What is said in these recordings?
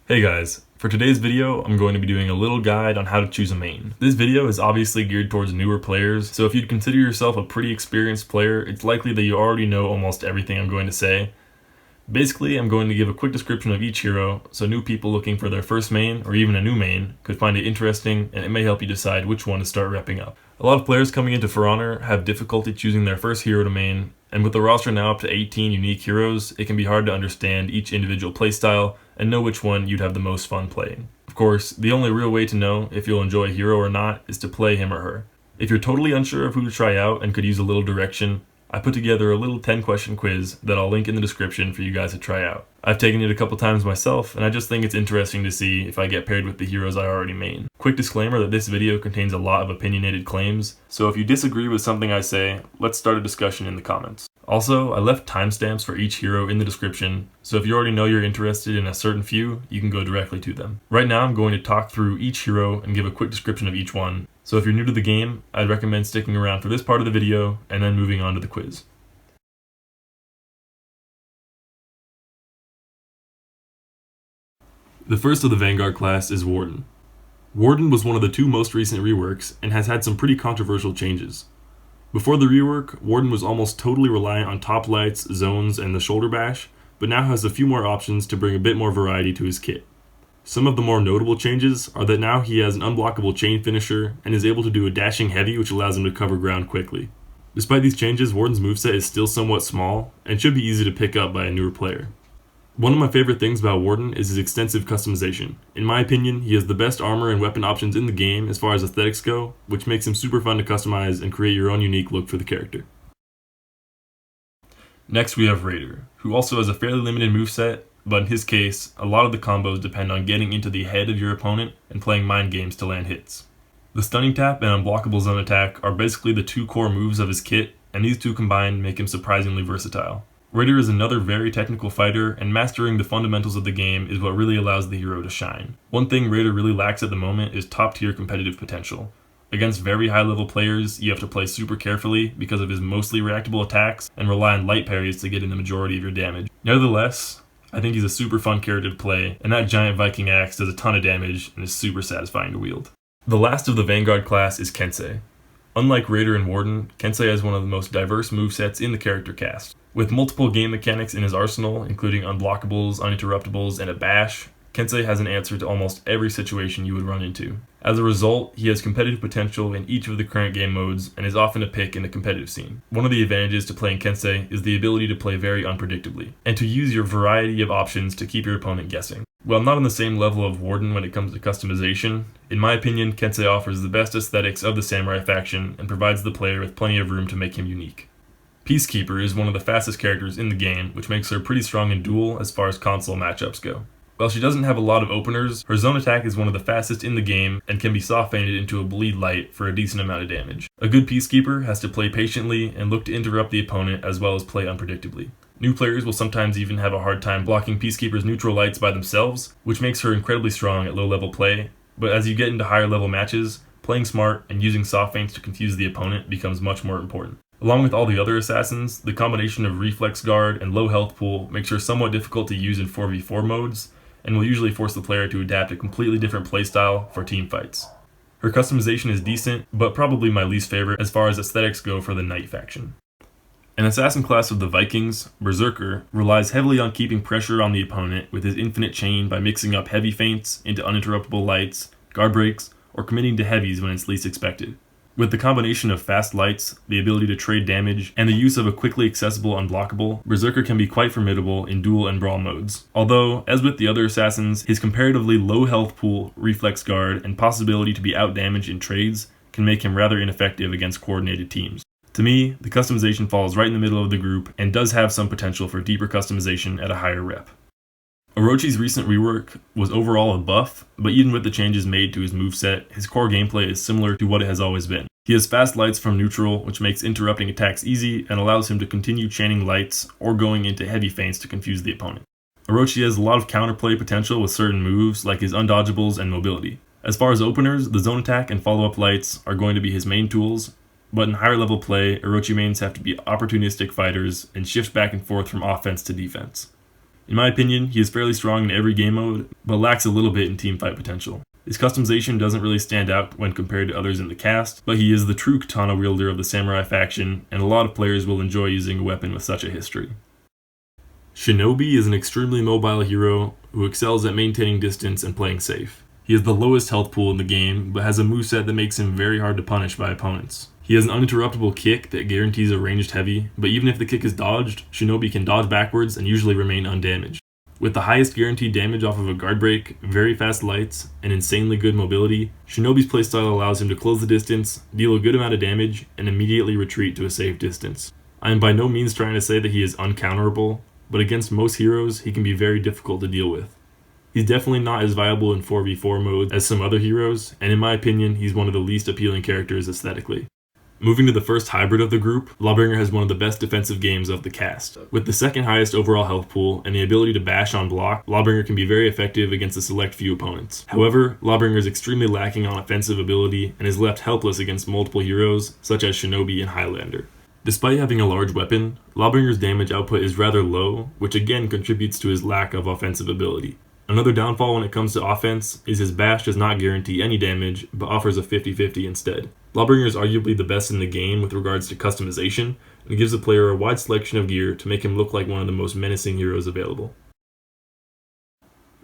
Hey guys, for today's video, I'm going to be doing a little guide on how to choose a main. This video is obviously geared towards newer players, so if you'd consider yourself a pretty experienced player, it's likely that you already know almost everything I'm going to say. Basically, I'm going to give a quick description of each hero, so new people looking for their first main, or even a new main, could find it interesting, and it may help you decide which one to start repping up. A lot of players coming into For Honor have difficulty choosing their first hero to main, and with the roster now up to 18 unique heroes, it can be hard to understand each individual playstyle and know which one you'd have the most fun playing. Of course, the only real way to know if you'll enjoy a hero or not is to play him or her. If you're totally unsure of who to try out and could use a little direction, I put together a little 10-question quiz that I'll link in the description for you guys to try out. I've taken it a couple times myself, and I just think it's interesting to see if I get paired with the heroes I already main. Quick disclaimer that this video contains a lot of opinionated claims, so if you disagree with something I say, let's start a discussion in the comments. Also, I left timestamps for each hero in the description, so if you already know you're interested in a certain few, you can go directly to them. Right now I'm going to talk through each hero and give a quick description of each one, so if you're new to the game, I'd recommend sticking around for this part of the video and then moving on to the quiz. The first of the Vanguard class is Warden. Warden was one of the two most recent reworks and has had some pretty controversial changes. Before the rework, Warden was almost totally reliant on top lights, zones, and the shoulder bash, but now has a few more options to bring a bit more variety to his kit. Some of the more notable changes are that now he has an unblockable chain finisher and is able to do a dashing heavy which allows him to cover ground quickly. Despite these changes, Warden's moveset is still somewhat small and should be easy to pick up by a newer player. One of my favorite things about Warden is his extensive customization. In my opinion, he has the best armor and weapon options in the game as far as aesthetics go, which makes him super fun to customize and create your own unique look for the character. Next we have Raider, who also has a fairly limited moveset, but in his case, a lot of the combos depend on getting into the head of your opponent and playing mind games to land hits. The stunning tap and unblockable zone attack are basically the two core moves of his kit, and these two combined make him surprisingly versatile. Raider is another very technical fighter, and mastering the fundamentals of the game is what really allows the hero to shine. One thing Raider really lacks at the moment is top-tier competitive potential. Against very high-level players, you have to play super carefully because of his mostly reactable attacks and rely on light parries to get in the majority of your damage. Nevertheless, I think he's a super fun character to play, and that giant Viking axe does a ton of damage and is super satisfying to wield. The last of the Vanguard class is Kensei. Unlike Raider and Warden, Kensei has one of the most diverse movesets in the character cast. With multiple game mechanics in his arsenal, including unblockables, uninterruptibles, and a bash, Kensei has an answer to almost every situation you would run into. As a result, he has competitive potential in each of the current game modes and is often a pick in the competitive scene. One of the advantages to playing Kensei is the ability to play very unpredictably, and to use your variety of options to keep your opponent guessing. While not on the same level of Warden when it comes to customization, in my opinion, Kensei offers the best aesthetics of the samurai faction and provides the player with plenty of room to make him unique. Peacekeeper is one of the fastest characters in the game, which makes her pretty strong in duel as far as console matchups go. While she doesn't have a lot of openers, her zone attack is one of the fastest in the game and can be soft-feinted into a bleed light for a decent amount of damage. A good Peacekeeper has to play patiently and look to interrupt the opponent as well as play unpredictably. New players will sometimes even have a hard time blocking Peacekeeper's neutral lights by themselves, which makes her incredibly strong at low-level play, but as you get into higher-level matches, playing smart and using soft feints to confuse the opponent becomes much more important. Along with all the other assassins, the combination of reflex guard and low health pool makes her somewhat difficult to use in 4v4 modes, and will usually force the player to adapt a completely different playstyle for team fights. Her customization is decent, but probably my least favorite as far as aesthetics go for the Knight faction. An assassin class of the Vikings, Berserker, relies heavily on keeping pressure on the opponent with his infinite chain by mixing up heavy feints into uninterruptible lights, guard breaks, or committing to heavies when it's least expected. With the combination of fast lights, the ability to trade damage, and the use of a quickly accessible unblockable, Berserker can be quite formidable in duel and brawl modes. Although, as with the other assassins, his comparatively low health pool, reflex guard, and possibility to be outdamaged in trades can make him rather ineffective against coordinated teams. To me, the customization falls right in the middle of the group and does have some potential for deeper customization at a higher rep. Orochi's recent rework was overall a buff, but even with the changes made to his moveset, his core gameplay is similar to what it has always been. He has fast lights from neutral, which makes interrupting attacks easy and allows him to continue chaining lights or going into heavy feints to confuse the opponent. Orochi has a lot of counterplay potential with certain moves like his undodgeables and mobility. As far as openers, the zone attack and follow-up lights are going to be his main tools, but in higher level play, Orochi mains have to be opportunistic fighters and shift back and forth from offense to defense. In my opinion, he is fairly strong in every game mode, but lacks a little bit in teamfight potential. His customization doesn't really stand out when compared to others in the cast, but he is the true katana wielder of the samurai faction, and a lot of players will enjoy using a weapon with such a history. Shinobi is an extremely mobile hero who excels at maintaining distance and playing safe. He has the lowest health pool in the game, but has a moveset that makes him very hard to punish by opponents. He has an uninterruptible kick that guarantees a ranged heavy, but even if the kick is dodged, Shinobi can dodge backwards and usually remain undamaged. With the highest guaranteed damage off of a guard break, very fast lights, and insanely good mobility, Shinobi's playstyle allows him to close the distance, deal a good amount of damage, and immediately retreat to a safe distance. I am by no means trying to say that he is uncounterable, but against most heroes, he can be very difficult to deal with. He's definitely not as viable in 4v4 mode as some other heroes, and in my opinion, he's one of the least appealing characters aesthetically. Moving to the first hybrid of the group, Lawbringer has one of the best defensive games of the cast. With the second highest overall health pool and the ability to bash on block, Lawbringer can be very effective against a select few opponents. However, Lawbringer is extremely lacking on offensive ability and is left helpless against multiple heroes, such as Shinobi and Highlander. Despite having a large weapon, Lawbringer's damage output is rather low, which again contributes to his lack of offensive ability. Another downfall when it comes to offense is his bash does not guarantee any damage, but offers a 50-50 instead. Lawbringer is arguably the best in the game with regards to customization, and gives the player a wide selection of gear to make him look like one of the most menacing heroes available.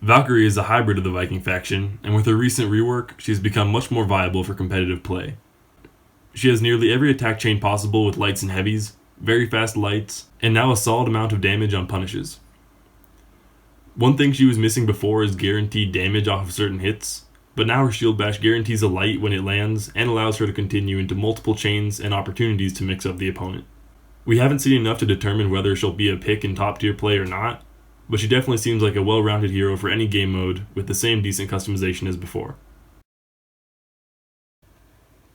Valkyrie is a hybrid of the Viking faction, and with her recent rework, she has become much more viable for competitive play. She has nearly every attack chain possible with lights and heavies, very fast lights, and now a solid amount of damage on punishes. One thing she was missing before is guaranteed damage off of certain hits, but now her shield bash guarantees a light when it lands and allows her to continue into multiple chains and opportunities to mix up the opponent. We haven't seen enough to determine whether she'll be a pick in top tier play or not, but she definitely seems like a well-rounded hero for any game mode with the same decent customization as before.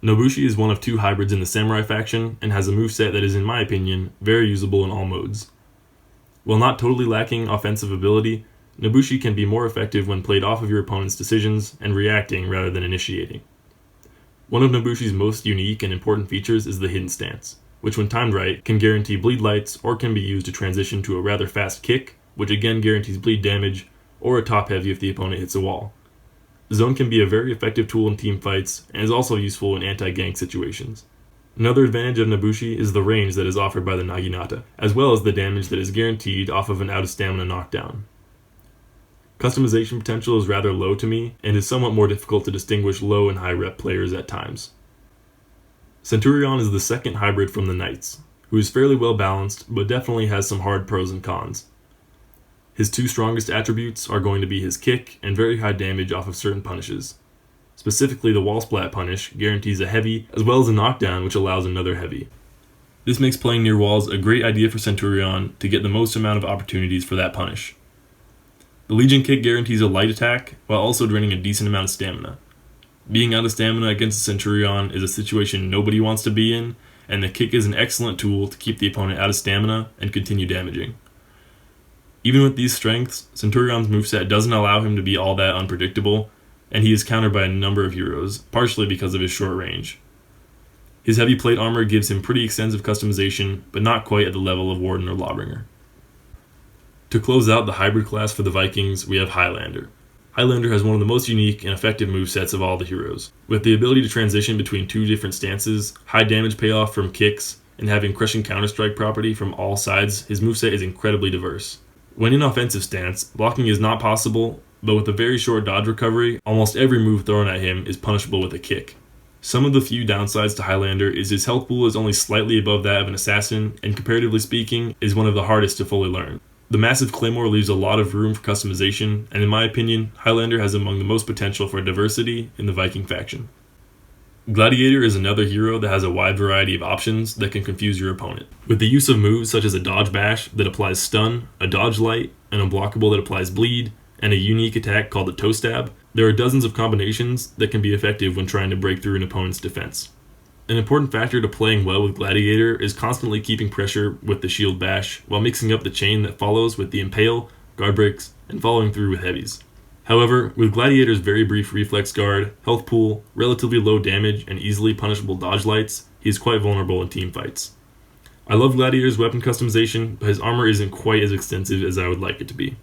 Nobushi is one of two hybrids in the samurai faction and has a moveset that is, in my opinion, very usable in all modes. While not totally lacking offensive ability, Nobushi can be more effective when played off of your opponent's decisions and reacting rather than initiating. One of Nobushi's most unique and important features is the hidden stance, which when timed right can guarantee bleed lights or can be used to transition to a rather fast kick, which again guarantees bleed damage, or a top heavy if the opponent hits a wall. Zone can be a very effective tool in team fights and is also useful in anti-gank situations. Another advantage of Nobushi is the range that is offered by the Naginata, as well as the damage that is guaranteed off of an out-of-stamina knockdown. Customization potential is rather low to me, and is somewhat more difficult to distinguish low and high rep players at times. Centurion is the second hybrid from the Knights, who is fairly well balanced, but definitely has some hard pros and cons. His two strongest attributes are going to be his kick and very high damage off of certain punishes. Specifically, the wall splat punish guarantees a heavy, as well as a knockdown which allows another heavy. This makes playing near walls a great idea for Centurion to get the most amount of opportunities for that punish. The Legion kick guarantees a light attack, while also draining a decent amount of stamina. Being out of stamina against a Centurion is a situation nobody wants to be in, and the kick is an excellent tool to keep the opponent out of stamina and continue damaging. Even with these strengths, Centurion's moveset doesn't allow him to be all that unpredictable, and he is countered by a number of heroes, partially because of his short range. His heavy plate armor gives him pretty extensive customization, but not quite at the level of Warden or Lawbringer. To close out the hybrid class for the Vikings, we have Highlander. Highlander has one of the most unique and effective movesets of all the heroes. With the ability to transition between two different stances, high damage payoff from kicks, and having crushing counterstrike property from all sides, his moveset is incredibly diverse. When in offensive stance, blocking is not possible, but with a very short dodge recovery, almost every move thrown at him is punishable with a kick. Some of the few downsides to Highlander is his health pool is only slightly above that of an assassin, and comparatively speaking, is one of the hardest to fully learn. The massive claymore leaves a lot of room for customization, and in my opinion, Highlander has among the most potential for diversity in the Viking faction. Gladiator is another hero that has a wide variety of options that can confuse your opponent. With the use of moves such as a dodge bash that applies stun, a dodge light, an unblockable that applies bleed, and a unique attack called a toe stab, there are dozens of combinations that can be effective when trying to break through an opponent's defense. An important factor to playing well with Gladiator is constantly keeping pressure with the shield bash while mixing up the chain that follows with the impale, guard breaks, and following through with heavies. However, with Gladiator's very brief reflex guard, health pool, relatively low damage, and easily punishable dodge lights, he is quite vulnerable in team fights. I love Gladiator's weapon customization, but his armor isn't quite as extensive as I would like it to be.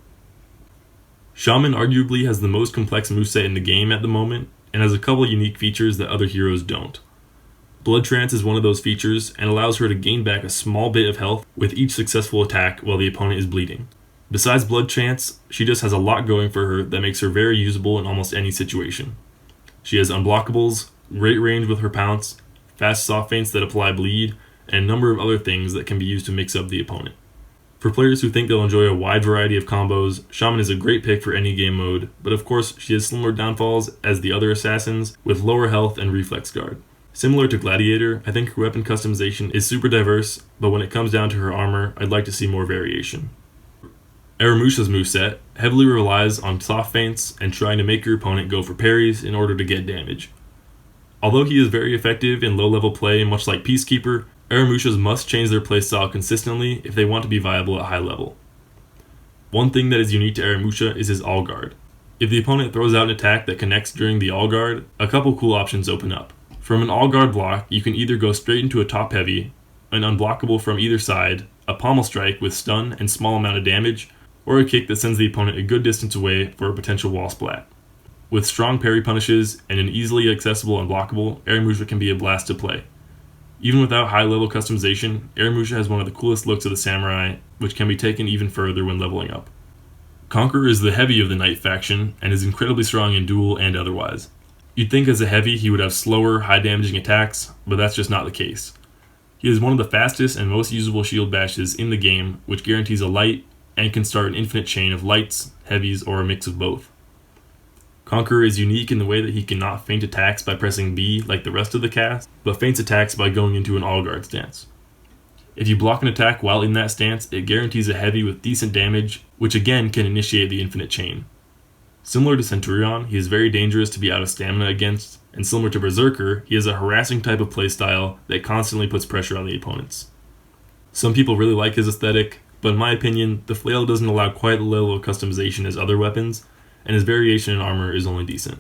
Shaman arguably has the most complex moveset in the game at the moment, and has a couple unique features that other heroes don't. Blood Trance is one of those features, and allows her to gain back a small bit of health with each successful attack while the opponent is bleeding. Besides Blood Trance, she just has a lot going for her that makes her very usable in almost any situation. She has unblockables, great range with her pounce, fast soft feints that apply bleed, and a number of other things that can be used to mix up the opponent. For players who think they'll enjoy a wide variety of combos, Shaman is a great pick for any game mode, but of course she has similar downfalls as the other assassins with lower health and reflex guard. Similar to Gladiator, I think her weapon customization is super diverse, but when it comes down to her armor, I'd like to see more variation. Aramusha's moveset heavily relies on soft feints and trying to make your opponent go for parries in order to get damage. Although he is very effective in low-level play, much like Peacekeeper, Aramushas must change their playstyle consistently if they want to be viable at high level. One thing that is unique to Aramusha is his all guard. If the opponent throws out an attack that connects during the all guard, a couple cool options open up. From an all guard block, you can either go straight into a top heavy, an unblockable from either side, a pommel strike with stun and small amount of damage, or a kick that sends the opponent a good distance away for a potential wall splat. With strong parry punishes and an easily accessible unblockable, Aramusha can be a blast to play. Even without high level customization, Aramusha has one of the coolest looks of the samurai, which can be taken even further when leveling up. Conqueror is the heavy of the knight faction, and is incredibly strong in duel and otherwise. You'd think as a heavy he would have slower, high damaging attacks, but that's just not the case. He is one of the fastest and most usable shield bashes in the game, which guarantees a light, and can start an infinite chain of lights, heavies, or a mix of both. Conqueror is unique in the way that he cannot feint attacks by pressing B like the rest of the cast, but feints attacks by going into an all-guard stance. If you block an attack while in that stance, it guarantees a heavy with decent damage, which again can initiate the infinite chain. Similar to Centurion, he is very dangerous to be out of stamina against, and similar to Berserker, he has a harassing type of playstyle that constantly puts pressure on the opponents. Some people really like his aesthetic, but in my opinion, the flail doesn't allow quite the level of customization as other weapons, and his variation in armor is only decent.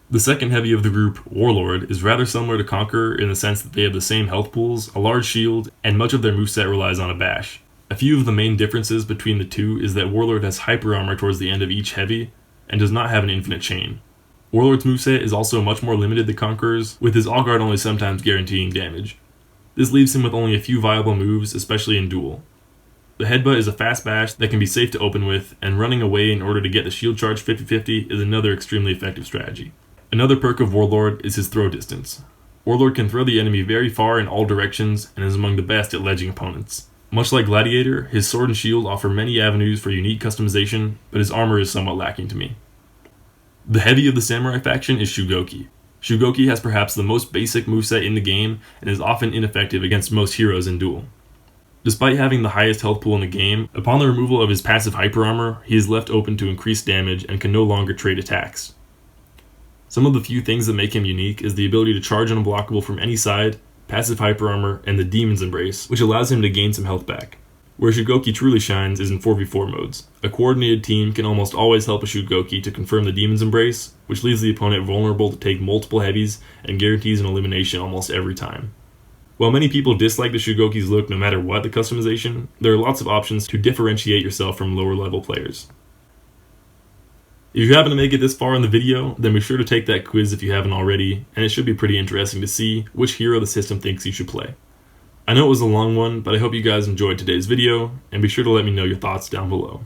The second heavy of the group, Warlord, is rather similar to Conqueror in the sense that they have the same health pools, a large shield, and much of their moveset relies on a bash. A few of the main differences between the two is that Warlord has hyper armor towards the end of each heavy, and does not have an infinite chain. Warlord's moveset is also much more limited than Conqueror's, with his all guard only sometimes guaranteeing damage. This leaves him with only a few viable moves, especially in duel. The headbutt is a fast bash that can be safe to open with, and running away in order to get the shield charge 50-50 is another extremely effective strategy. Another perk of Warlord is his throw distance. Warlord can throw the enemy very far in all directions, and is among the best at ledging opponents. Much like Gladiator, his sword and shield offer many avenues for unique customization, but his armor is somewhat lacking to me. The heavy of the samurai faction is Shugoki. Shugoki has perhaps the most basic moveset in the game, and is often ineffective against most heroes in duel. Despite having the highest health pool in the game, upon the removal of his passive hyper armor, he is left open to increased damage and can no longer trade attacks. Some of the few things that make him unique is the ability to charge unblockable from any side, passive hyper armor, and the Demon's Embrace, which allows him to gain some health back. Where Shugoki truly shines is in 4v4 modes. A coordinated team can almost always help a Shugoki to confirm the Demon's Embrace, which leaves the opponent vulnerable to take multiple heavies and guarantees an elimination almost every time. While many people dislike the Shugoki's look no matter what the customization, there are lots of options to differentiate yourself from lower level players. If you happen to make it this far in the video, then be sure to take that quiz if you haven't already, and it should be pretty interesting to see which hero the system thinks you should play. I know it was a long one, but I hope you guys enjoyed today's video, and be sure to let me know your thoughts down below.